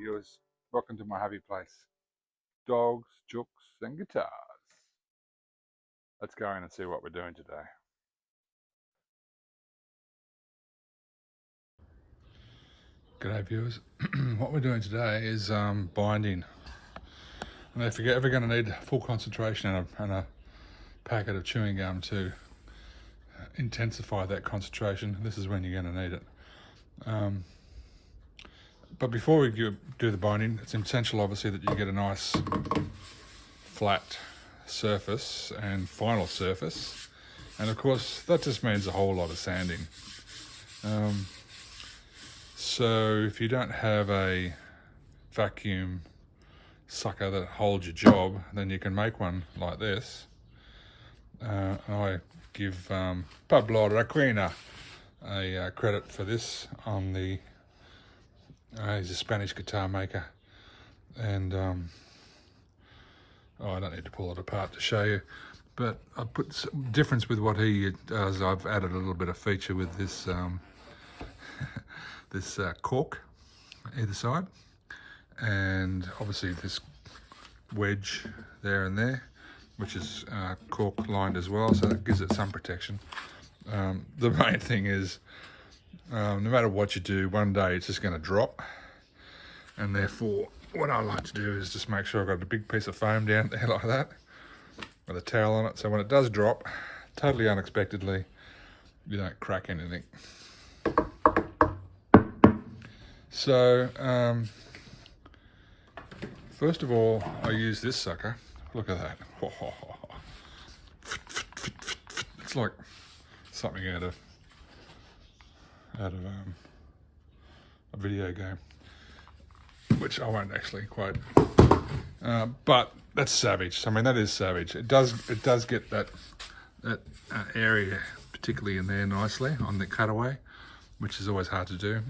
viewers, welcome to my happy place. Dogs, jooks and guitars. Let's go in and see what we're doing today. G'day viewers, what we're doing today is binding. And if you're ever going to need full concentration and a packet of chewing gum to intensify that concentration, this is when you're going to need it. But before we do the binding, it's essential obviously that you get a nice flat surface and final surface, and of course that just means a whole lot of sanding. So if you don't have a vacuum sucker that holds your job, then you can make one like this. I give Pablo Requena a credit for this on the he's a Spanish guitar maker, and I don't need to pull it apart to show you, but I put some difference with what he does. I've added a little bit of feature with this this cork either side, and obviously this wedge there and there, which is cork lined as well, so that gives it some protection. The main thing is, no matter what you do, one day it's just going to drop, and therefore what I like to do is just make sure I've got a big piece of foam down there like that with a towel on it, so when it does drop totally unexpectedly, you don't crack anything. So first of all, I use this sucker. Look at that. It's like something out of a video game, which I won't actually quote, but that's savage. I mean, that is savage. It does get that area particularly in there nicely on the cutaway, which is always hard to do.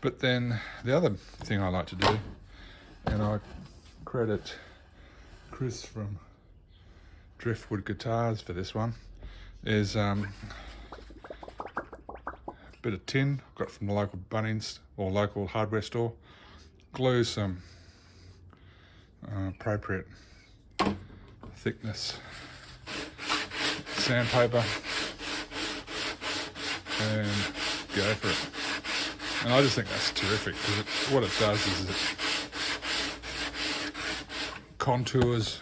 But then the other thing I like to do, and I credit Chris from Driftwood Guitars for this one, is bit of tin got from the local Bunnings or local hardware store, glue some appropriate thickness sandpaper, and go for it. And I just think that's terrific, because what it does is it contours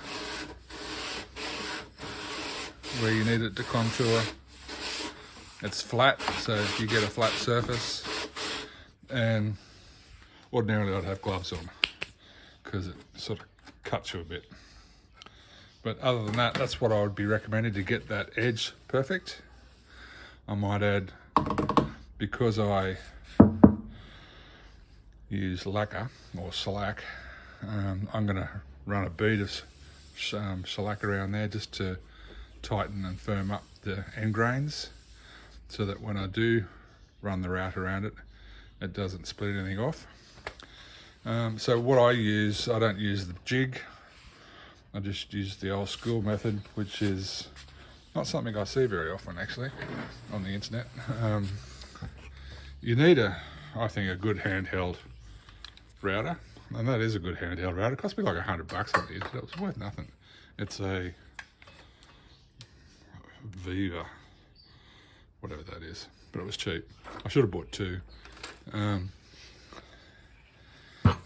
where you need it to contour. It's flat, so you get a flat surface, and ordinarily I'd have gloves on because it sort of cuts you a bit. But other than that, that's what I would be recommending to get that edge perfect. I might add, because I use lacquer or shellac, I'm going to run a bead of shellac around there just to tighten and firm up the end grains, so that when I do run the route around it, it doesn't split anything off. So what I use, I don't use the jig, I just use the old school method, which is not something I see very often actually on the internet. You need I think a good handheld router, and that is a good handheld router. It cost me like $100 on the internet. It was worth nothing. It's a Viva, whatever that is, but it was cheap. I should have bought two.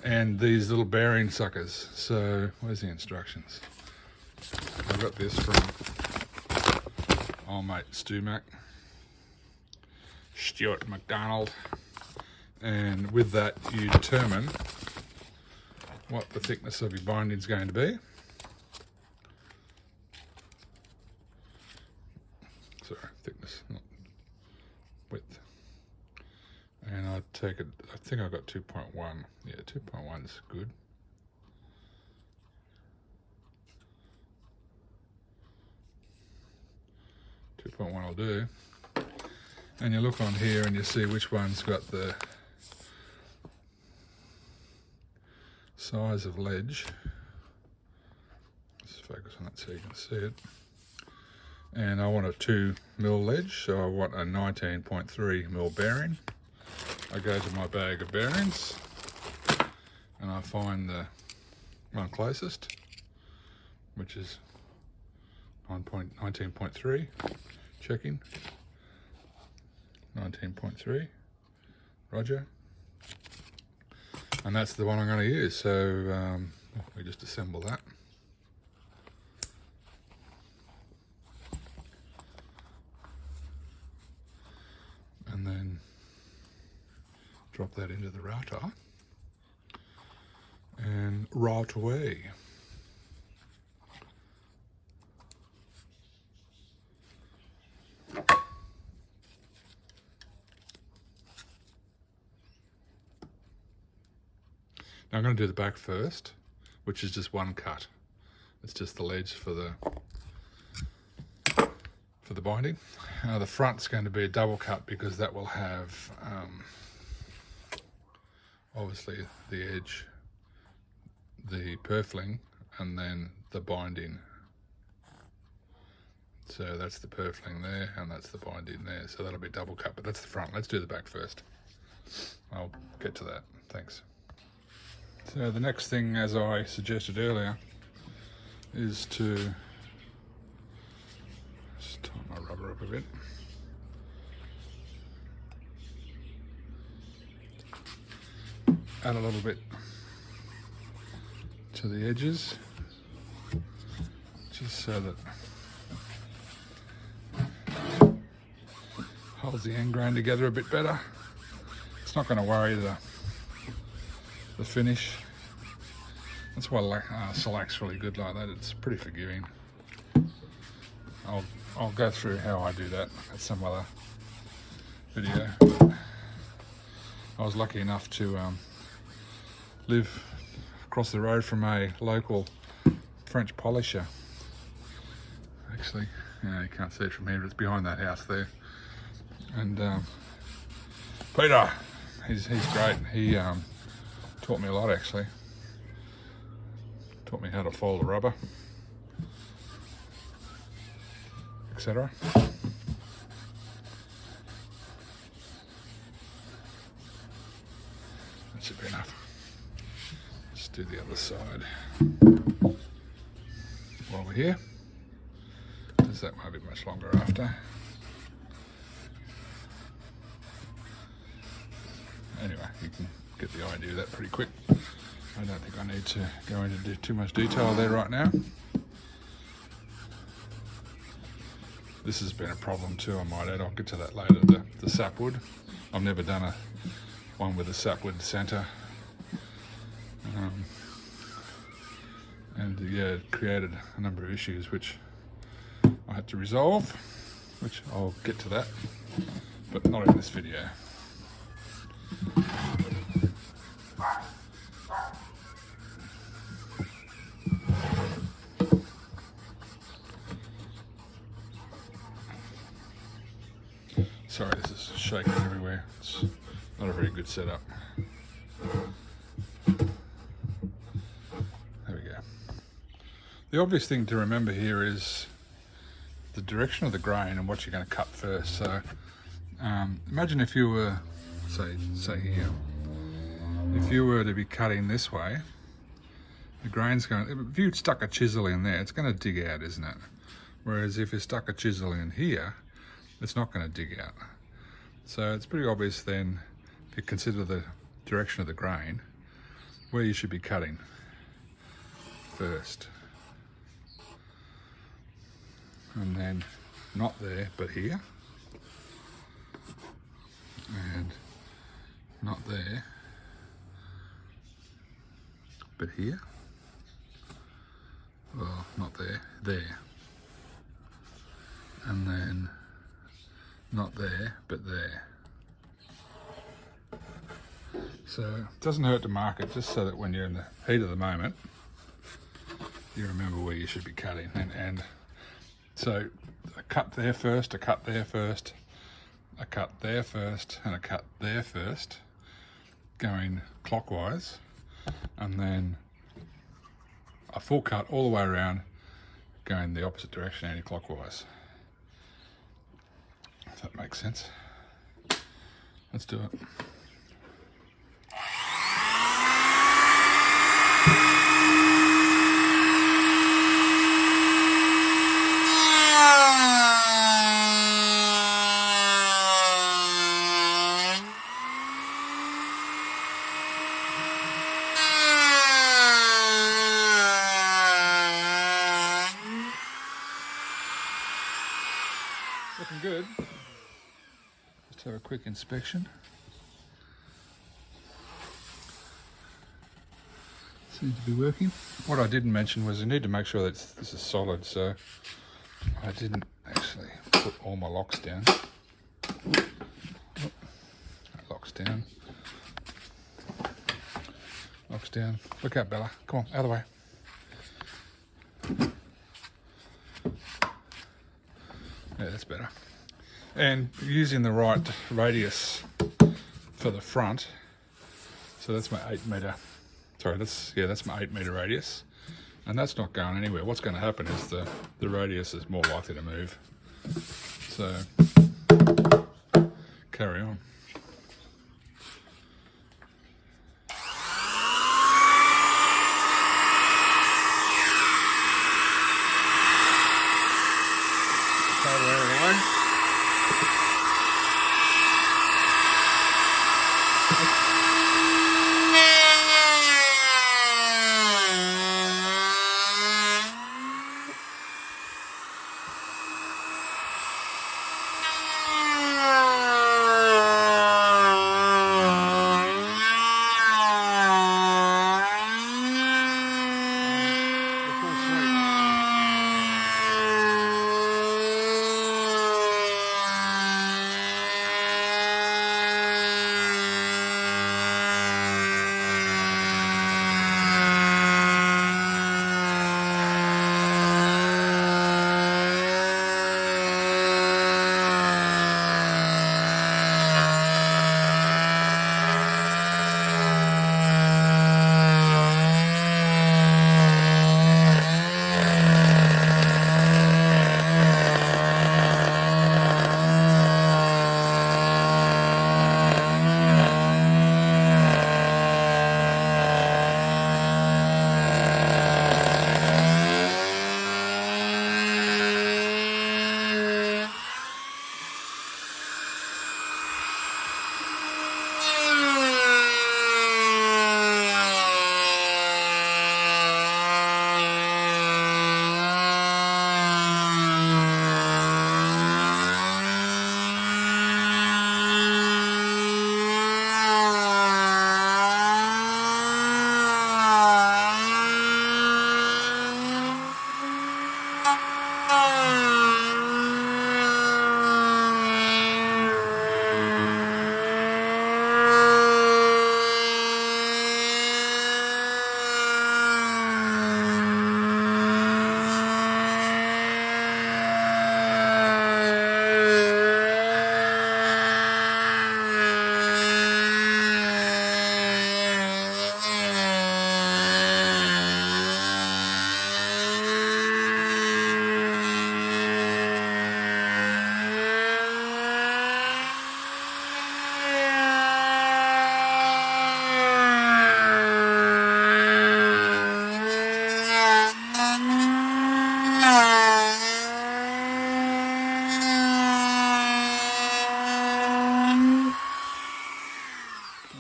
And these little bearing suckers. So where's the instructions? I got this from old mate Stuart McDonald, and with that you determine what the thickness of your binding is going to be. Sorry, thickness, not width. And I take it, I think I got 2.1. Yeah, 2.1 is good. I'll do. And you look on here and you see which one's got the size of ledge. Let's focus on that so you can see it. And I want a 2mm ledge, so I want a 19.3mm bearing. I go to my bag of bearings, and I find the one closest, which is 19.3, checking, 19.3, roger, and that's the one I'm going to use. So we just assemble that. And then drop that into the router and route away. Now I'm going to do the back first, which is just one cut. It's just the ledge for the binding. The front's going to be a double cut because that will have obviously the edge, the purfling, and then the binding. So that's the purfling there, and that's the binding there. So that'll be double cut, but that's the front. Let's do the back first. I'll get to that. Thanks. So the next thing, as I suggested earlier, is to just tie my rubber up a bit. Add a little bit to the edges, just so that holds the end grain together a bit better. It's not going to worry the finish. That's why Selac's really good like that. It's pretty forgiving. I'll go through how I do that at some other video. I was lucky enough to live across the road from a local French polisher. Actually, you can't see it from here, but it's behind that house there. And Peter, he's great. He taught me a lot, actually. Taught me how to fold the rubber, etc. That should be enough. Let's do the other side while we're here, because that won't be much longer after. Anyway, you can get the idea of that pretty quick. I don't think I need to go into too much detail there right now. This has been a problem too, I might add. I'll get to that later, the sapwood. I've never done one with a sapwood centre. And yeah, it created a number of issues which I had to resolve, which I'll get to that, but not in this video. Sorry, this is shaking everywhere. It's not a very good setup. There we go. The obvious thing to remember here is the direction of the grain and what you're going to cut first. So imagine if you were, say here, if you were to be cutting this way, the grain's going, if you stuck a chisel in there, it's going to dig out, isn't it? Whereas if you stuck a chisel in here, it's not going to dig out. So it's pretty obvious then, if you consider the direction of the grain, where you should be cutting first. And then not there, but here. And not there, but here. Well, not there, there. And then not there, but there. So it doesn't hurt to mark it, just so that when you're in the heat of the moment, you remember where you should be cutting. And so a cut there first, a cut there first, a cut there first, and a cut there first, going clockwise, and then a full cut all the way around, going the opposite direction, anti-clockwise. If that makes sense. Let's do it. looking good. Just have a quick inspection. Seems to be working. What I didn't mention was you need to make sure that this is solid, so I didn't actually put all my locks down. That locks down. Locks down. Look out, Bella. Come on, out of the way. Yeah, that's better. And using the right radius for the front. So that's my 8 metre. Sorry, that's my 8 metre radius. And that's not going anywhere. What's going to happen is the radius is more likely to move. So carry on.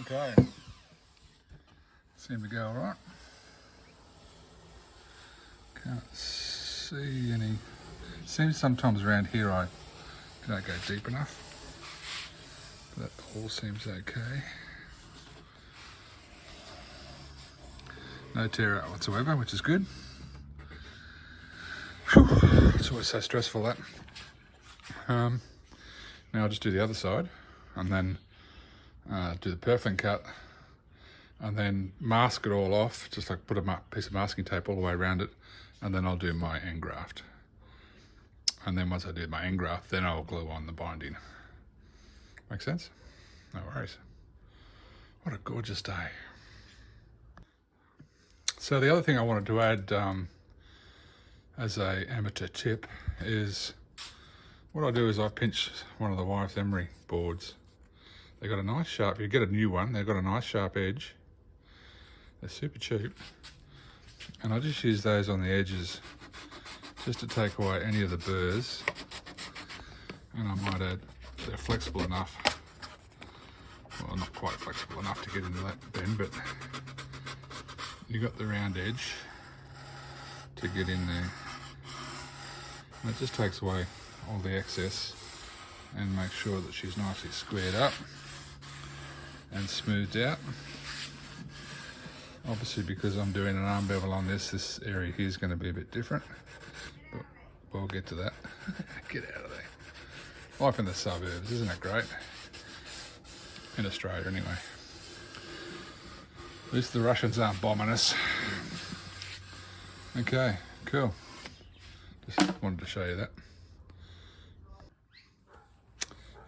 Okay, seem to go all right. Can't see any. Seems sometimes around here I don't go deep enough. That all seems okay. No tear out whatsoever, which is good. Whew, it's always so stressful, that. Now I'll just do the other side and then do the Purfling cut and then mask it all off, just like put a piece of masking tape all the way around it, and then I'll do my end graft. And then once I do my end graft, then I'll glue on the binding. Make sense? No worries. What a gorgeous day. So the other thing I wanted to add as a amateur tip is what I do is I pinch one of the wife's emery boards. They've got a nice sharp, you get a new one, they've got a nice sharp edge. They're super cheap. And I just use those on the edges just to take away any of the burrs. And I might add, they're flexible enough. Well, not quite flexible enough to get into that bend, but you got the round edge to get in there. And it just takes away all the excess. and make sure that she's nicely squared up and smoothed out. Obviously, because I'm doing an arm bevel on this area here is going to be a bit different, but we'll get to that. Get out of there. Life in the suburbs, isn't it great? In Australia anyway. At least the Russians aren't bombing us. Okay, cool. Just wanted to show you that.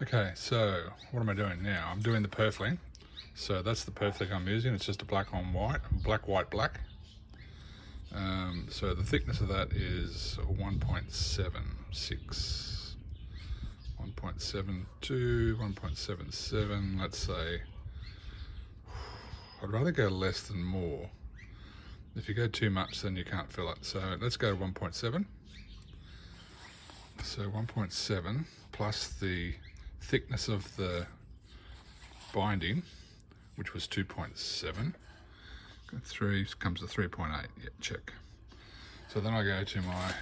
Okay, so what am I doing now? I'm doing the Purfling. So that's the Purfling I'm using. It's just a black on white, black, white, black. So the thickness of that is 1.76, 1.72, 1.77, let's say. I'd rather go less than more. If you go too much, then you can't fill it. So let's go to 1.7. So 1.7 plus the thickness of the binding, which was 2.7. 3 comes to 3.8. Yeah, check. So then I go to my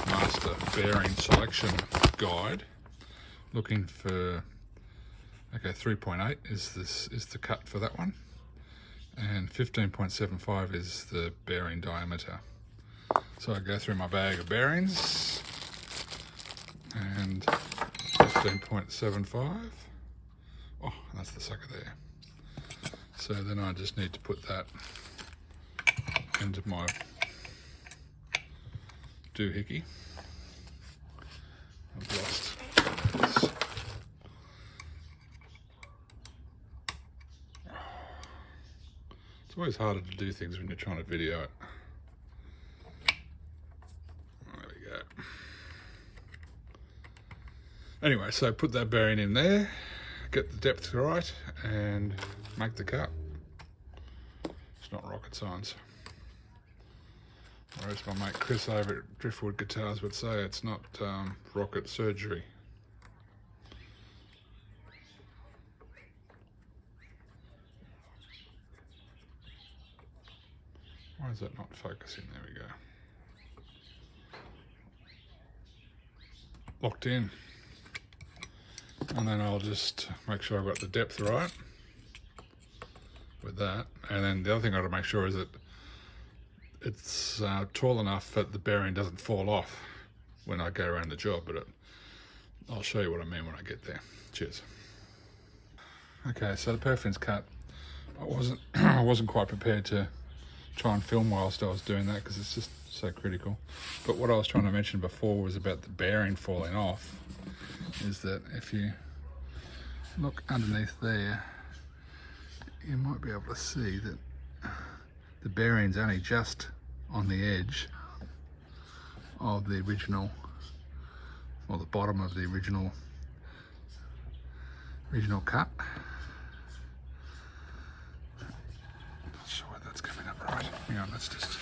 master bearing selection guide, looking for. Okay, 3.8 is the cut for that one, and 15.75 is the bearing diameter. So I go through my bag of bearings, and 15.75. Oh, that's the sucker there. So then I just need to put that into my doohickey. I've lost this. It's always harder to do things when you're trying to video it. There we go. Anyway, so put that bearing in there, get the depth right, and make the cut. It's not rocket science. Or as my mate Chris over at Driftwood Guitars would say, it's not rocket surgery. Why is that not focusing? There we go. Locked in. And then I'll just make sure I've got the depth right with that. And then the other thing I've got to make sure is that it's tall enough that the bearing doesn't fall off when I go around the job, but I'll show you what I mean when I get there. Cheers. Okay, so the Purfling's cut. I wasn't quite prepared to try and film whilst I was doing that because it's just so critical. But what I was trying to mention before was about the bearing falling off, is that if you look underneath there, you might be able to see that the bearing's only just on the edge of the original, or the bottom of the original cut. Not sure whether that's coming up right. Hang on, let's just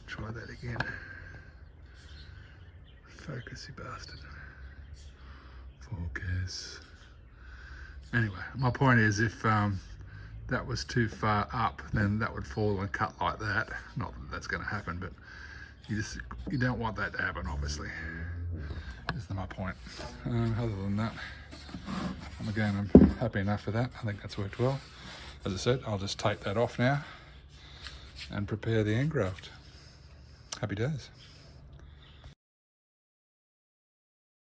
try that again. Focus, you bastard. Focus. Anyway, my point is, if that was too far up, then that would fall and cut like that. Not that that's going to happen, but you don't want that to happen, obviously. Is my point. Other than that, I'm happy enough with that. I think that's worked well. As I said, I'll just take that off now and prepare the end graft. Happy days.